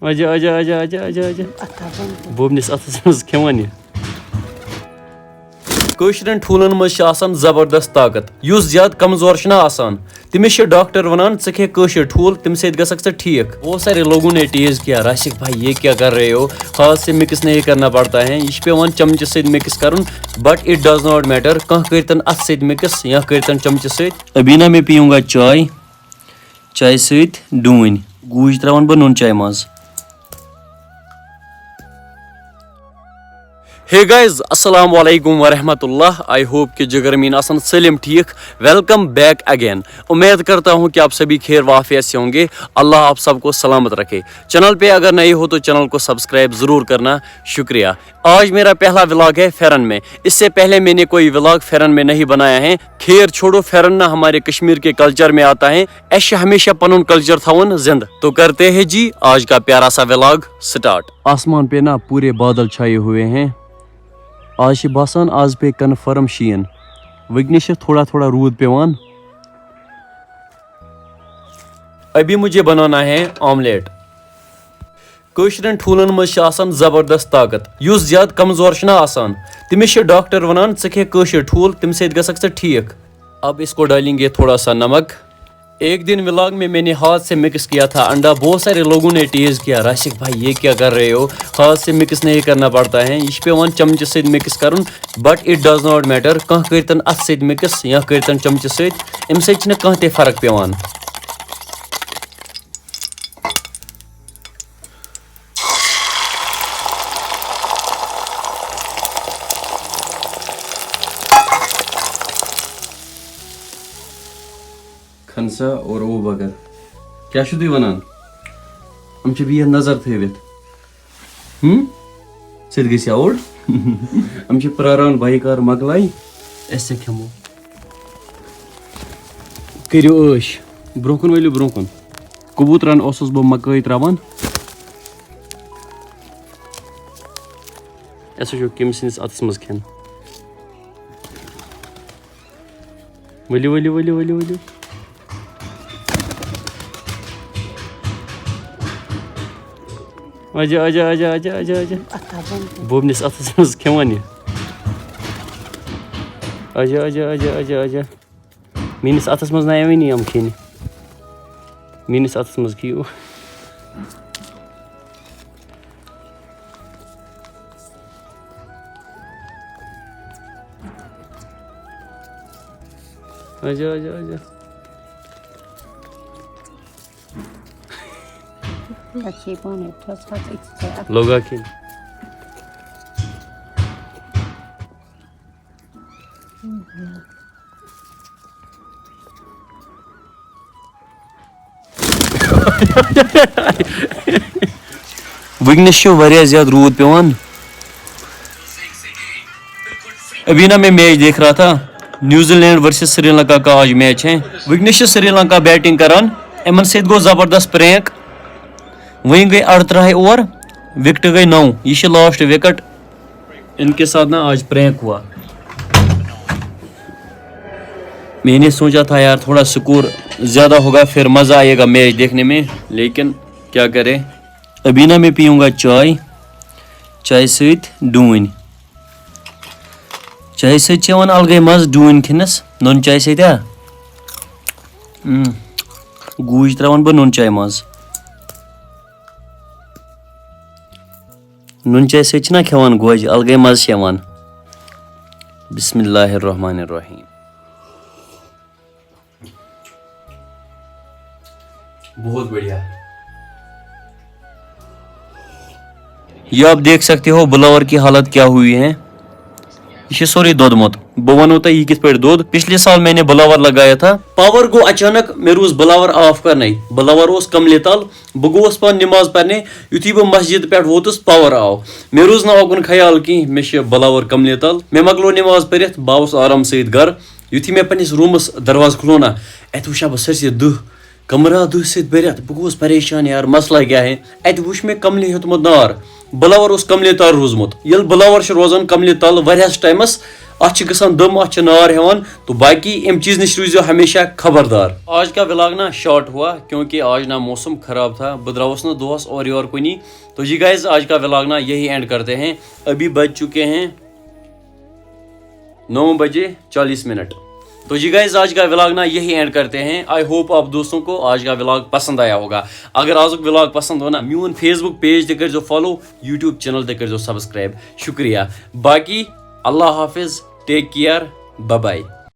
Aja aja. Bobnis atasınız kemani. کٲشرٮ۪ن ٹھوٗلن منٛز چھِ آسان زبردست طاقت یُس زیادٕ کمزور چھُنہ آسان تٔمِس چھِ ڈاکٹر ونان ژٕ کھے کٲشِر ٹھوٗل تمہِ سۭتۍ گژھکھ ژٕ ٹھیٖک بہت سارے لوگوں نے ٹیز کیا راشک بھائی یہ کیا کر رہے ہو ہاتھ سے مکس نہیں کرنا پڑتا ہے یہ چھُ پیوان چمچہٕ سۭتۍ مکس کرُن but it does not matter کانٛہہ کٔرتن اتھٕ سۭتۍ مکس یا کٔرتن چمچہٕ سۭتۍ ابھی نا میں پیوں گا چائے سۭتۍ ڈوٗنۍ گوٗج تراون بہٕ نُن چاے منٛز. ہے گائز السلام علیکم ورحمۃ اللہ آئی ہوپ کہ جگرمین آسان سلم ٹھیک ویلکم بیک اگین امید کرتا ہوں کہ آپ سبھی خیر وافیت سے ہوں گے اللہ آپ سب کو سلامت رکھے چینل پہ اگر نئے ہو تو چینل کو سبسکرائب ضرور کرنا شکریہ. آج میرا پہلا ولاگ ہے فیرن میں اس سے پہلے میں نے کوئی ولاگ فیرن میں نہیں بنایا ہے خیر چھوڑو فیرن نہ ہمارے کشمیر کے کلچر میں آتا ہے ایسے ہمیشہ پنن کلچر تھاون زند تو کرتے ہیں جی آج کا پیارا سا ولاگ سٹارٹ. آسمان پہ نا پورے بادل چھائے ہوئے ہیں آج باسان آج پہ کنفرم شین وگنش تھوڑا تھوڑا رود پیوان. ابھی مجھے بنانا ہے آملیٹ. کٲشرٮ۪ن ٹھوٗلن منٛز چھِ آسان زبردست طاقت یُس زیادٕ کمزور چھُنہ آسان تٔمِس چھِ ڈاکٹر ونان ژٕ کھے کٲشِر ٹھوٗل تمہِ سۭتۍ گژھکھ ژٕ ٹھیٖک. اب اس کو ڈالیں گے تھوڑا سا نمک. ایک دن ولاگ میں نے ہاتھ سے مکس کیا تھا انڈا بہت سارے لوگوں نے ٹیز کیا راشک بھائی یہ کیا کر رہے ہو ہاتھ سے مکس نہیں کرنا پڑتا ہے یہ چھُ پیوان چمچہٕ سۭتۍ مکس کرُن but it does not matter کانٛہہ کٔرتن اتھٕ سۭتۍ مکس یا کٔرتن چمچہٕ سۭتۍ امہِ سۭتۍ چھنہٕ کانٛہہ تہِ فرق پیوان. کھنسا اور او بغیر کیا چھو تُہۍ ونان یِم چھِ بِہِتھ نظر تھٲوِتھ ژٕ تہِ گٔژھِ اوُر یِم چھِ پراران بایہِ کار مۄکلایہِ أسۍ تہِ کھٮ۪مو. کٔرِو عٲش برونٛہہ کُن ؤلِو برونٛہہ کُن. کبوٗترن اوسُس بہٕ مکٲے تراوان اَسہِ وٕچھو کٔمۍ سٕنٛدِس اَتھس منٛز کھٮ۪ن. ؤلِو. اجا بوبنِس اَتھس منٛز کھٮ۪وان یہِ اجا میٲنِس اَتھس منٛز نہ یِوٲنی یِم کھٮ۪نہِ میٲنِس اَتھس منٛز کھیٚیِو. اجا لوگا کھٮ۪نہِ. وٕنکٮ۪نس چھُ واریاہ زیادٕ روٗد پیوان. ابھی نا میں میچ دیکھ رہا تھا New Zealand versus Sri Lanka کا آج میچ ہے وٕنکٮ۪نس چھِ سری لنکا بیٹنگ کران یِمن سۭتۍ گوٚو زبردست پرینک وۄنۍ گٔے 18 اوور وکٹہٕ گٔے 9 یہ چھِ لاسٹ وکٹ ان کے ساتھ نا آج پرینک ہوا. میں نے سوچا تھا یار تھوڑا سکور زیادہ ہوگا پھر مزہ آئے گا میچ دیکھنے میں لیکن کیا کرے. ابھی نا میں پیوں گا چائے سۭتۍ ڈوٗنۍ چائے سۭتۍ چھِ یِوان الگٕے مزٕ ڈوٗنۍ کھٮ۪نس نُن چاے سۭتۍ گوٗج تراون بہٕ نُن چاے منٛز. نُن چاے سۭتۍ چھِنہ کھٮ۪وان گوجہِ الگٕے مزٕ چھِ یِوان. بسم اللہ الرحمن الرحیم. بہت بڑھیا. یہ آپ دیکھ سکتے ہو بلاور کی حالت کیا ہوئی ہے یہ چھُ سورُے دوٚدمُت. بہٕ وَنو تۄہہِ یہِ کِتھ پٲٹھۍ دوٚد. پچھلے سال میں نے بلاور لگایا تھا پاور گوٚو اچانک مےٚ روٗز بلاور آف کرنے بلاور اوس کملہِ تل بہٕ گوٚوُس پانہٕ نماز پرنہِ یُتھُے بہٕ مسجد پٮ۪ٹھ ووتُس پاور آو مےٚ روٗز نہٕ اوکُن خیال کینٛہہ مےٚ چھِ بلاور کملہِ تل مےٚ مۄکلو نماز پٔرِتھ بہٕ آوُس آرام سۭتۍ گرٕ یُتھُے مےٚ پننِس روٗمس دروازٕ کھُلو نا اتہِ وٕچھا بہٕ سٲرسٕے دٕہ کمرا دٕہ سۭتۍ بٔرِتھ بہٕ گوٚوُس پریشان یار مسلہ کیٛاہ ہے اتہِ وٕچھ مےٚ کملہِ ہیوٚتمُت نار بلاور اوس کملہِ تل روٗزمُت ییٚلہِ بلاور چھُ روزان کملہِ تل واریاہس ٹایمس اتھ گژھان دم اتھ نار ہیوان تو باقی ام چیز نش روزو ہمیشہ خبردار. آج کا ولاگ نا شارٹ ہوا کیونکہ آج نا موسم خراب تھا, بہ دراوس نا دوہس اور یور کنی. تو جی گائز آج کا ولاگ نا یہی اینڈ کرتے ہیں. ابھی بج چکے ہیں 9:40. تو جی گائز آج کا ولاگ نا یہی اینڈ کرتے ہیں. آئی ہوپ آپ دوستوں کو آج کا ولاگ پسند آیا ہوگا. اگر آج کا ولاگ پسند ہو نا میون فیس بک پیج تہ کرزو فالو, یوٹیوب چینل تہ کرزو سبسکرائب. شکریہ. باقی اللہ حافظ, ٹیک کیئر, بائے بائے.